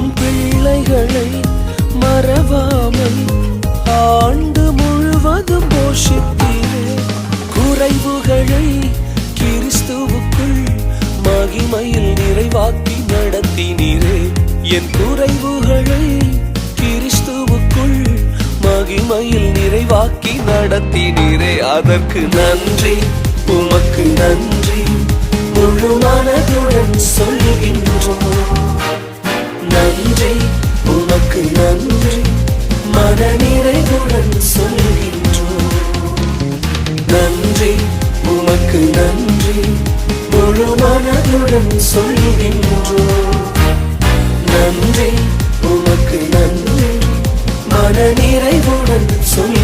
உம் பிள்ளைகளை மறவாமல் ஆண்டு முழுவதும் போஷித்தீரே. குறைவுகளை கிறிஸ்துவுக்குள் மகிமையில் நிறைவாக்கி நடத்தினீரே. என் குறைவுகளை கிறிஸ்துவுக்குள் மகிமையில் நிறைவாக்கி நடத்தினீரே. அதற்கு நன்றி, உமக்கு நன்றி, முழு மனதுடன் சொல்கின்றோம். நன்றி, உமக்கு நன்றி, மன நிறைவுடன் சொல்கின்றோம். நன்றி, உமக்கு நன்றி, முழு மனதுடன் சொல்கின்றோம். நன்றி, உமக்கு நன்றி, மன நிறைவுடன் சொல்